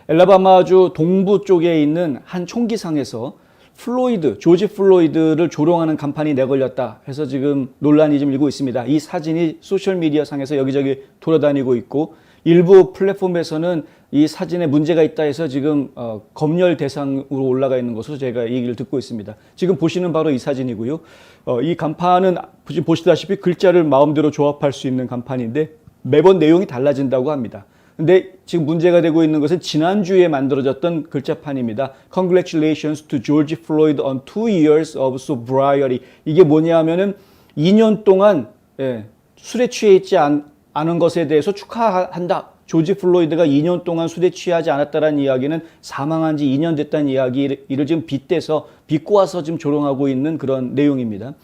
엘라바마주 동부 쪽에 있는 한 총기상에서 조지 플로이드를 조롱하는 간판이 내걸렸다 해서 지금 논란이 좀 일고 있습니다. 이 사진이 소셜미디어 상에서 여기저기 돌아다니고 있고 일부 플랫폼에서는 이 사진에 문제가 있다 해서 지금 검열 대상으로 올라가 있는 것으로 제가 얘기를 듣고 있습니다. 지금 보시는 바로 이 사진이고요. 이 간판은 보시다시피 글자를 마음대로 조합할 수 있는 간판인데 매번 내용이 달라진다고 합니다. 근데 지금 문제가 되고 있는 것은 지난주에 만들어졌던 글자판입니다. Congratulations to George Floyd on 2 years of sobriety. 이게 뭐냐 하면은 2년 동안 술에 취해 있지 않은 것에 대해서 축하한다. 조지 플로이드가 2년 동안 술에 취하지 않았다는 이야기는 사망한 지 2년 됐다는 이야기를 지금 빗고 와서 지금 조롱하고 있는 그런 내용입니다.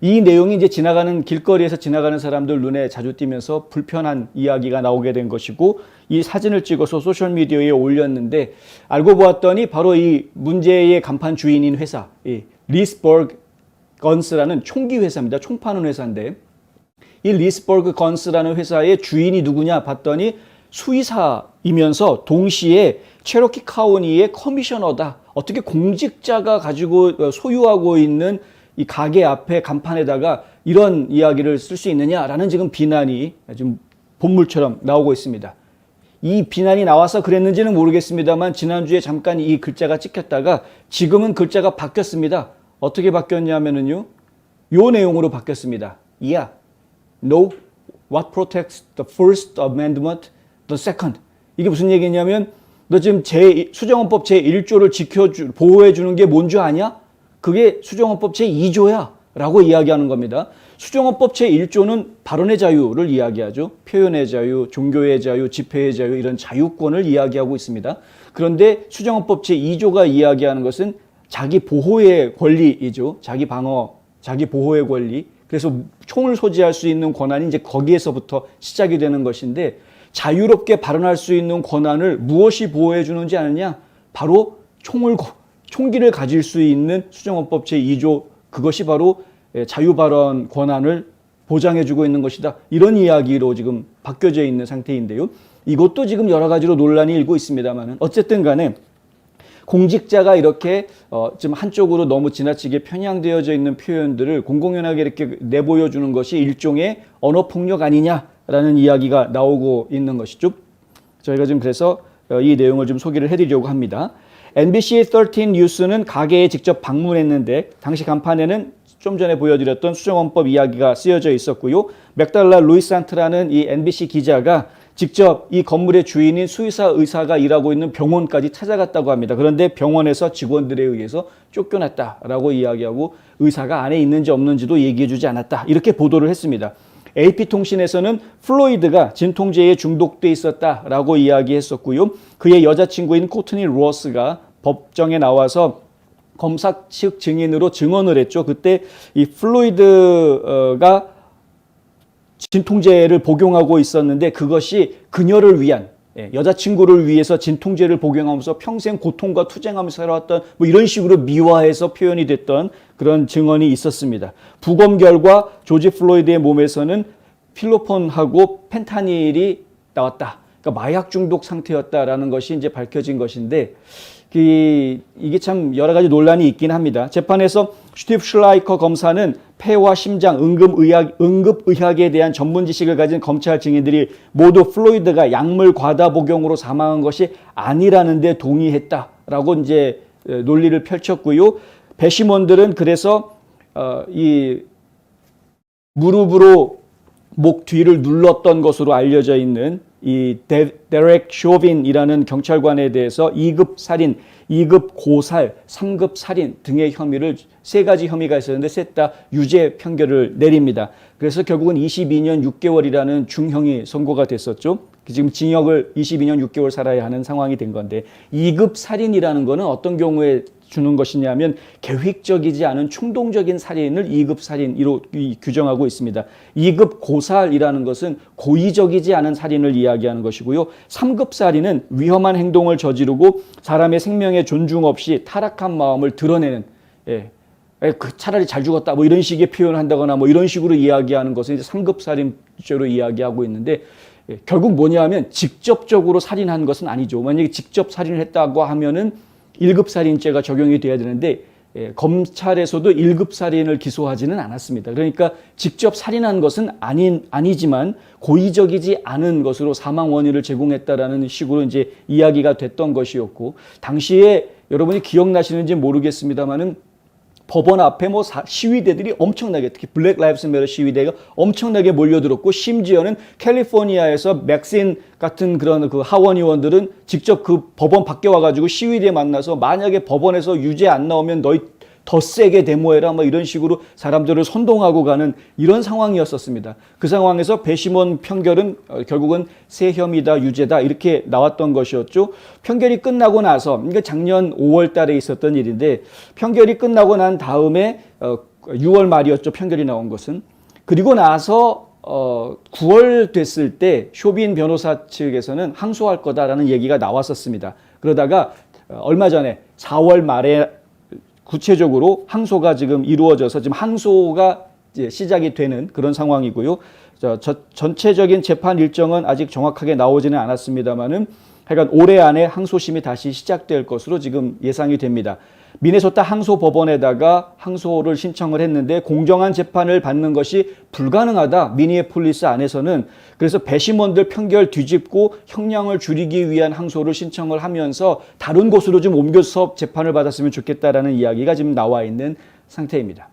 이 내용이 이제 길거리에서 지나가는 사람들 눈에 자주 띄면서 불편한 이야기가 나오게 된 것이고 이 사진을 찍어서 소셜미디어에 올렸는데 알고 보았더니 바로 이 문제의 간판 주인인 회사, 리스버그 건스라는 총기 회사입니다. 총 파는 회사인데 이 리스버그 건스라는 회사의 주인이 누구냐 봤더니 수의사이면서 동시에 체로키 카운티의 커미셔너다. 어떻게 공직자가 가지고 소유하고 있는 이 가게 앞에 간판에다가 이런 이야기를 쓸 수 있느냐라는 지금 비난이 지금 본물처럼 나오고 있습니다. 이 비난이 나와서 그랬는지는 모르겠습니다만 지난주에 잠깐 이 글자가 찍혔다가 지금은 글자가 바뀌었습니다. 어떻게 바뀌었냐면요. 요 내용으로 바뀌었습니다. Yeah, no, what protects the first amendment, the second. 이게 무슨 얘기냐면 너 지금 수정헌법 제1조를 보호해주는 게 뭔 줄 아냐? 그게 수정헌법 제2조야 라고 이야기하는 겁니다. 수정헌법 제1조는 발언의 자유를 이야기하죠. 표현의 자유, 종교의 자유, 집회의 자유 이런 자유권을 이야기하고 있습니다. 그런데 수정헌법 제2조가 이야기하는 것은 자기 보호의 권리이죠. 자기 방어, 자기 보호의 권리. 그래서 총을 소지할 수 있는 권한이 이제 거기에서부터 시작이 되는 것인데 자유롭게 발언할 수 있는 권한을 무엇이 보호해 주는지 아느냐? 바로 총기를 가질 수 있는 수정헌법 제2조 그것이 바로 자유발언 권한을 보장해주고 있는 것이다. 이런 이야기로 지금 바뀌어져 있는 상태인데요. 이것도 지금 여러 가지로 논란이 일고 있습니다만 어쨌든 간에 공직자가 이렇게 지금 한쪽으로 너무 지나치게 편향되어져 있는 표현들을 공공연하게 이렇게 내보여주는 것이 일종의 언어폭력 아니냐라는 이야기가 나오고 있는 것이죠. 저희가 지금 그래서 이 내용을 좀 소개를 해드리려고 합니다. NBC 13 뉴스는 가게에 직접 방문했는데 당시 간판에는 좀 전에 보여드렸던 수정헌법 이야기가 쓰여져 있었고요. 맥달라 루이산트라는 이 NBC 기자가 직접 이 건물의 주인인 수의사 의사가 일하고 있는 병원까지 찾아갔다고 합니다. 그런데 병원에서 직원들에 의해서 쫓겨났다라고 이야기하고 의사가 안에 있는지 없는지도 얘기해주지 않았다. 이렇게 보도를 했습니다. AP통신에서는 플로이드가 진통제에 중독돼 있었다라고 이야기했었고요. 그의 여자친구인 코트니 로스가 법정에 나와서 검사 측 증인으로 증언을 했죠. 그때 이 플로이드가 진통제를 복용하고 있었는데 그것이 그녀를 위한 여자친구를 위해서 진통제를 복용하면서 평생 고통과 투쟁하면서 살아왔던 뭐 이런 식으로 미화해서 표현이 됐던 그런 증언이 있었습니다. 부검 결과 조지 플로이드의 몸에서는 필로폰하고 펜타닐이 나왔다. 그러니까 마약 중독 상태였다라는 것이 이제 밝혀진 것인데 이게 참 여러 가지 논란이 있긴 합니다. 재판에서 슈티프 슐라이커 검사는 폐와 심장, 응급의학에 대한 전문 지식을 가진 검찰 증인들이 모두 플로이드가 약물 과다 복용으로 사망한 것이 아니라는 데 동의했다라고 이제 논리를 펼쳤고요. 배심원들은 그래서 이 무릎으로 목 뒤를 눌렀던 것으로 알려져 있는 이 데렉 쇼빈이라는 경찰관에 대해서 2급 살인, 2급 고살, 3급 살인 등의 혐의를 3가지 혐의가 있었는데 셋 다 유죄 판결을 내립니다. 그래서 결국은 22년 6개월이라는 중형이 선고가 됐었죠. 지금 징역을 22년 6개월 살아야 하는 상황이 된 건데 2급 살인이라는 거는 어떤 경우에 주는 것이냐면 계획적이지 않은 충동적인 살인을 2급 살인으로 규정하고 있습니다. 2급 고살이라는 것은 고의적이지 않은 살인을 이야기하는 것이고요. 3급 살인은 위험한 행동을 저지르고 사람의 생명에 존중 없이 타락한 마음을 드러내는 차라리 잘 죽었다 뭐 이런 식의 표현을 한다거나 뭐 이런 식으로 이야기하는 것을 이제 3급 살인죄로 이야기하고 있는데 결국 뭐냐면 직접적으로 살인한 것은 아니죠. 만약에 직접 살인을 했다고 하면은 1급 살인죄가 적용이 돼야 되는데 검찰에서도 1급 살인을 기소하지는 않았습니다. 그러니까 직접 살인한 것은 아니지만 고의적이지 않은 것으로 사망 원인을 제공했다라는 식으로 이제 이야기가 됐던 것이었고, 당시에 여러분이 기억나시는지 모르겠습니다만은 법원 앞에 뭐 시위대들이 엄청나게, 특히 블랙 라이브스 매터 시위대가 엄청나게 몰려들었고, 심지어는 캘리포니아에서 맥신 같은 그런 그 하원 의원들은 직접 그 법원 밖에 와가지고 시위대 만나서 만약에 법원에서 유죄 안 나오면 너희 더 세게 데모해라 뭐 이런 식으로 사람들을 선동하고 가는 이런 상황이었었습니다. 그 상황에서 배심원 판결은 결국은 새 혐의다, 유죄다 이렇게 나왔던 것이었죠. 판결이 끝나고 나서, 그러니까 작년 5월 달에 있었던 일인데, 판결이 끝나고 난 다음에 6월 말이었죠. 판결이 나온 것은. 그리고 나서 9월 됐을 때 쇼빈 변호사 측에서는 항소할 거다라는 얘기가 나왔었습니다. 그러다가 얼마 전에 4월 말에 구체적으로 항소가 지금 이루어져서 지금 항소가 이제 시작이 되는 그런 상황이고요. 전체적인 재판 일정은 아직 정확하게 나오지는 않았습니다만은 하여간 올해 안에 항소심이 다시 시작될 것으로 지금 예상이 됩니다. 미네소타 항소법원에다가 항소를 신청을 했는데 공정한 재판을 받는 것이 불가능하다, 미니애폴리스 안에서는. 그래서 배심원들 판결 뒤집고 형량을 줄이기 위한 항소를 신청을 하면서 다른 곳으로 좀 옮겨서 재판을 받았으면 좋겠다라는 이야기가 지금 나와 있는 상태입니다.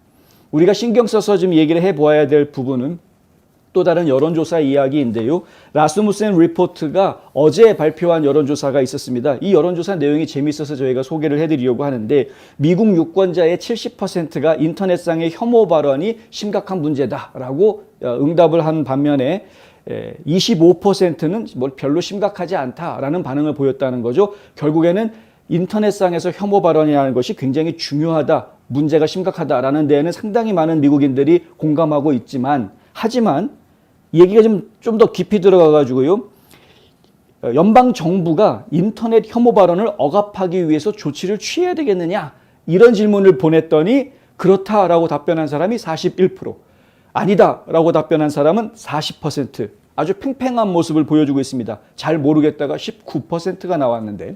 우리가 신경 써서 좀 얘기를 해보아야 될 부분은 또 다른 여론조사 이야기인데요. 라스무센 리포트가 어제 발표한 여론조사가 있었습니다. 이 여론조사 내용이 재미있어서 저희가 소개를 해드리려고 하는데, 미국 유권자의 70%가 인터넷상의 혐오 발언이 심각한 문제다라고 응답을 한 반면에 25%는 뭐 별로 심각하지 않다라는 반응을 보였다는 거죠. 결국에는 인터넷상에서 혐오 발언이라는 것이 굉장히 중요하다, 문제가 심각하다라는 데에는 상당히 많은 미국인들이 공감하고 있지만, 하지만 얘기가 좀 더 깊이 들어가 가지고요, 연방 정부가 인터넷 혐오 발언을 억압하기 위해서 조치를 취해야 되겠느냐, 이런 질문을 보냈더니 그렇다라고 답변한 사람이 41%, 아니다라고 답변한 사람은 40%, 아주 팽팽한 모습을 보여주고 있습니다. 잘 모르겠다가 19%가 나왔는데,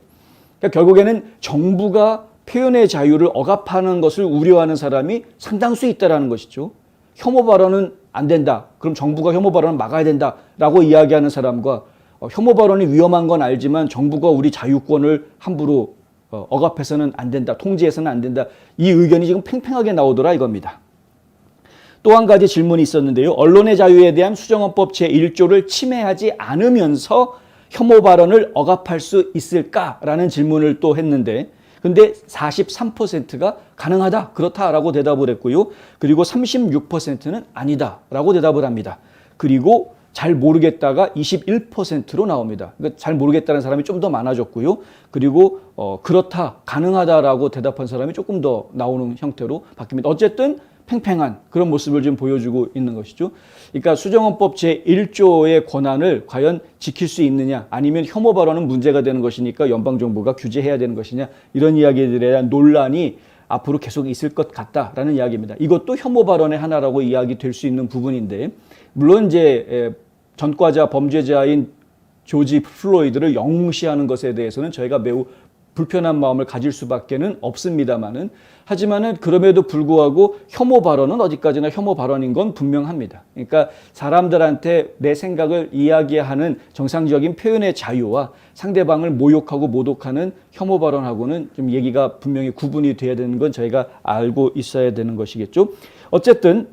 그러니까 결국에는 정부가 표현의 자유를 억압하는 것을 우려하는 사람이 상당수 있다라는 것이죠. 혐오 발언은 안 된다, 그럼 정부가 혐오 발언을 막아야 된다라고 이야기하는 사람과 혐오 발언이 위험한 건 알지만 정부가 우리 자유권을 함부로 억압해서는 안 된다, 통제해서는 안 된다, 이 의견이 지금 팽팽하게 나오더라 이겁니다. 또 한 가지 질문이 있었는데요. 언론의 자유에 대한 수정헌법 제1조를 침해하지 않으면서 혐오 발언을 억압할 수 있을까라는 질문을 또 했는데, 근데 43%가 가능하다, 그렇다라고 대답을 했고요. 그리고 36%는 아니다라고 대답을 합니다. 그리고 잘 모르겠다가 21%로 나옵니다. 그러니까 잘 모르겠다는 사람이 좀 더 많아졌고요. 그리고 그렇다, 가능하다라고 대답한 사람이 조금 더 나오는 형태로 바뀝니다. 어쨌든 팽팽한 그런 모습을 좀 보여주고 있는 것이죠. 그러니까 수정헌법 제1조의 권한을 과연 지킬 수 있느냐, 아니면 혐오 발언은 문제가 되는 것이니까 연방정부가 규제해야 되는 것이냐, 이런 이야기들에 대한 논란이 앞으로 계속 있을 것 같다라는 이야기입니다. 이것도 혐오 발언의 하나라고 이야기될 수 있는 부분인데, 물론 이제 전과자, 범죄자인 조지 플로이드를 영웅시하는 것에 대해서는 저희가 매우 불편한 마음을 가질 수밖에는 없습니다만은, 하지만은 그럼에도 불구하고 혐오 발언은 어디까지나 혐오 발언인 건 분명합니다. 그러니까 사람들한테 내 생각을 이야기하는 정상적인 표현의 자유와 상대방을 모욕하고 모독하는 혐오 발언하고는 좀 얘기가 분명히 구분이 돼야 되는 건 저희가 알고 있어야 되는 것이겠죠. 어쨌든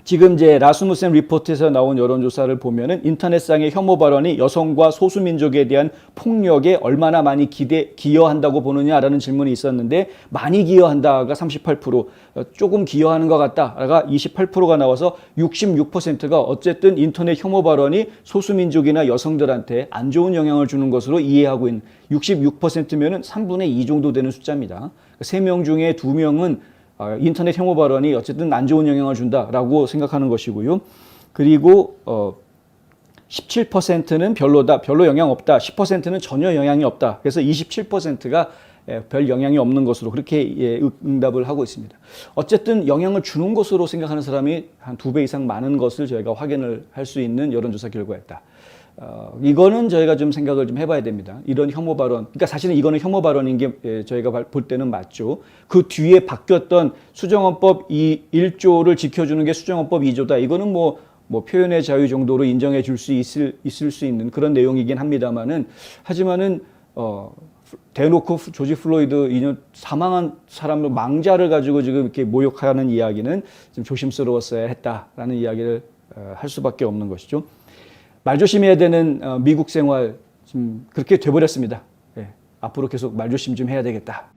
지금 이제 라스무센 리포트에서 나온 여론조사를 보면은 인터넷상의 혐오 발언이 여성과 소수민족에 대한 폭력에 얼마나 많이 기여한다고 보느냐라는 질문이 있었는데, 많이 기여한다가 38%, 조금 기여하는 것 같다가 28%가 나와서 66%가 어쨌든 인터넷 혐오 발언이 소수민족이나 여성들한테 안 좋은 영향을 주는 것으로 이해하고 있는, 66%면은 3분의 2 정도 되는 숫자입니다. 3명 중에 2명은 인터넷 혐오 발언이 어쨌든 안 좋은 영향을 준다라고 생각하는 것이고요. 그리고 17%는 별로다, 별로 영향 없다, 10%는 전혀 영향이 없다. 그래서 27%가 별 영향이 없는 것으로 그렇게 응답을 하고 있습니다. 어쨌든 영향을 주는 것으로 생각하는 사람이 한 2배 이상 많은 것을 저희가 확인을 할 수 있는 여론조사 결과였다. 이거는 저희가 좀 생각을 좀 해봐야 됩니다. 이런 혐오 발언, 그러니까 사실은 이거는 혐오 발언인 게 저희가 볼 때는 맞죠. 그 뒤에 바뀌었던 수정헌법 1조를 지켜주는 게 수정헌법 2조다. 이거는 뭐 표현의 자유 정도로 인정해 줄 수 있을 수 있는 그런 내용이긴 합니다만은, 하지만은 대놓고 조지 플로이드 이년 사망한 사람을 망자를 가지고 지금 이렇게 모욕하는 이야기는 좀 조심스러웠어야 했다라는 이야기를 할 수밖에 없는 것이죠. 말조심해야 되는 미국 생활 지금 그렇게 돼버렸습니다. 예, 앞으로 계속 말조심 좀 해야 되겠다.